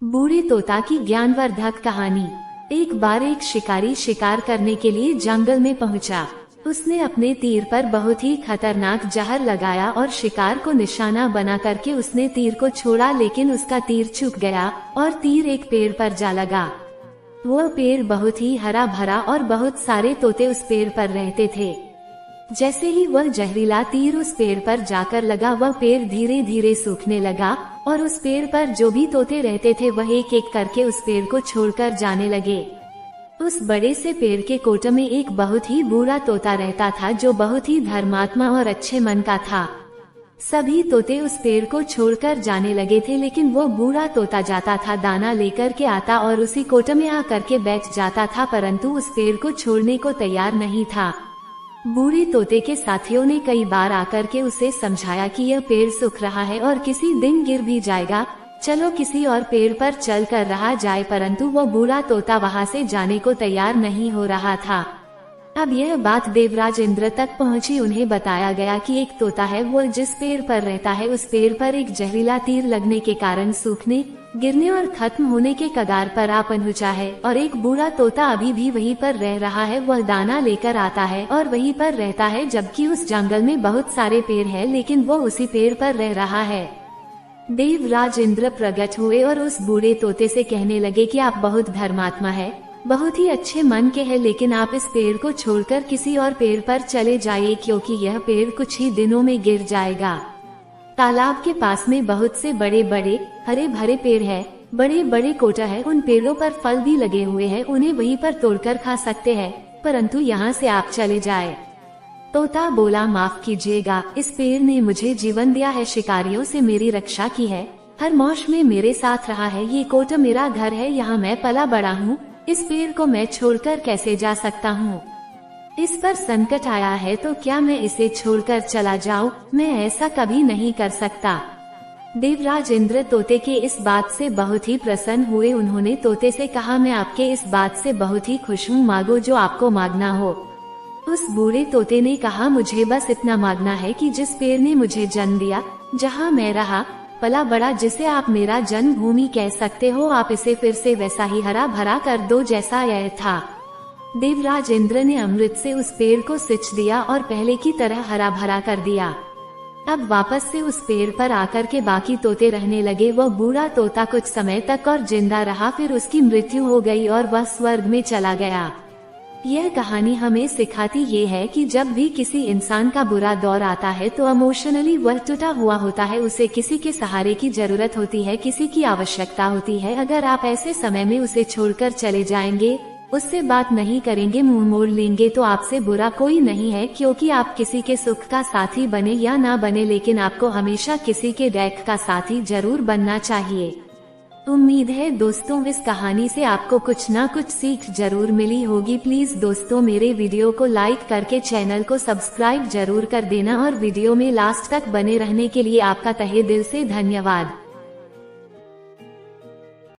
बूढ़े तोता की ज्ञानवर्धक कहानी। एक बार एक शिकारी शिकार करने के लिए जंगल में पहुंचा। उसने अपने तीर पर बहुत ही खतरनाक जहर लगाया और शिकार को निशाना बना करके उसने तीर को छोड़ा, लेकिन उसका तीर चूक गया और तीर एक पेड़ पर जा लगा। वह पेड़ बहुत ही हरा भरा और बहुत सारे तोते उस पेड़ पर रहते थे। जैसे ही वह जहरीला तीर उस पेड़ पर जाकर लगा, वह पेड़ धीरे धीरे सूखने लगा और उस पेड़ पर जो भी तोते रहते थे वह एक एक करके उस पेड़ को छोड़कर जाने लगे। उस बड़े से पेड़ के कोटे में एक बहुत ही बूढ़ा तोता रहता था, जो बहुत ही धर्मात्मा और अच्छे मन का था। सभी तोते उस पेड़ को छोड़कर जाने लगे थे, लेकिन वो बूढ़ा तोता जाता था, दाना लेकर के आता और उसी कोटे में आकर के बैठ जाता था, परंतु उस पेड़ को छोड़ने को तैयार नहीं था। बूढ़े तोते के साथियों ने कई बार आकर के उसे समझाया कि यह पेड़ सूख रहा है और किसी दिन गिर भी जाएगा, चलो किसी और पेड़ पर चल कर रहा जाए, परंतु वो बूढ़ा तोता वहां से जाने को तैयार नहीं हो रहा था। अब यह बात देवराज इंद्र तक पहुंची। उन्हें बताया गया कि एक तोता है, वो जिस पेड़ पर रहता है उस पेड़ पर एक जहरीला तीर लगने के कारण सूखने, गिरने और खत्म होने के कगार पर आ पहुंचा है, और एक बूढ़ा तोता अभी भी वहीं पर रह रहा है। वह दाना लेकर आता है और वहीं पर रहता है, जबकि उस जंगल में बहुत सारे पेड़ हैं, लेकिन वो उसी पेड़ पर रह रहा है। देवराज इंद्र प्रकट हुए और उस बूढ़े तोते से कहने लगे कि आप बहुत धर्मात्मा है, बहुत ही अच्छे मन के हैं, लेकिन आप इस पेड़ को छोड़कर किसी और पेड़ पर चले जाइए, क्योंकि यह पेड़ कुछ ही दिनों में गिर जाएगा। तालाब के पास में बहुत से बड़े बड़े हरे भरे पेड़ है, बड़े बड़े कोटा है, उन पेड़ों पर फल भी लगे हुए हैं, उन्हें वहीं पर तोड़कर खा सकते हैं, परंतु यहाँ से आप चले जाए। तोता बोला, माफ कीजिएगा, इस पेड़ ने मुझे जीवन दिया है, शिकारियों से मेरी रक्षा की है, हर मौसम में मेरे साथ रहा है, ये कोटा मेरा घर है, यहाँ मैं पला बड़ा हूँ, इस पेड़ को मैं छोड़कर कैसे जा सकता हूँ? इस पर संकट आया है तो क्या मैं इसे छोड़कर चला जाऊं? मैं ऐसा कभी नहीं कर सकता। देवराज इंद्र तोते के इस बात से बहुत ही प्रसन्न हुए। उन्होंने तोते से कहा, मैं आपके इस बात से बहुत ही खुश हूँ, मांगो जो आपको मांगना हो। उस बूढ़े तोते ने कहा, मुझे बस इतना मांगना है कि जिस पेड़ ने मुझे जन्म दिया, जहाँ मैं रहा पला बड़ा, जिसे आप मेरा जन्मभूमि कह सकते हो, आप इसे फिर से वैसा ही हरा भरा कर दो जैसा यह था। देवराज इंद्र ने अमृत से उस पेड़ को सिंच दिया और पहले की तरह हरा भरा कर दिया। अब वापस से उस पेड़ पर आकर के बाकी तोते रहने लगे। वह बूढ़ा तोता कुछ समय तक और जिंदा रहा, फिर उसकी मृत्यु हो गई और वह स्वर्ग में चला गया। यह कहानी हमें सिखाती ये है कि जब भी किसी इंसान का बुरा दौर आता है तो इमोशनली वह टूटा हुआ होता है, उसे किसी के सहारे की जरूरत होती है, किसी की आवश्यकता होती है। अगर आप ऐसे समय में उसे छोड़कर चले जाएंगे, उससे बात नहीं करेंगे, मुंह मोड़ लेंगे, तो आपसे बुरा कोई नहीं है, क्योंकि आप किसी के सुख का साथी बने या ना बने, लेकिन आपको हमेशा किसी के दुख का साथी जरूर बनना चाहिए। उम्मीद है दोस्तों इस कहानी से आपको कुछ ना कुछ सीख जरूर मिली होगी। प्लीज दोस्तों मेरे वीडियो को लाइक करके चैनल को सब्सक्राइब जरूर कर देना, और वीडियो में लास्ट तक बने रहने के लिए आपका तहे दिल से धन्यवाद।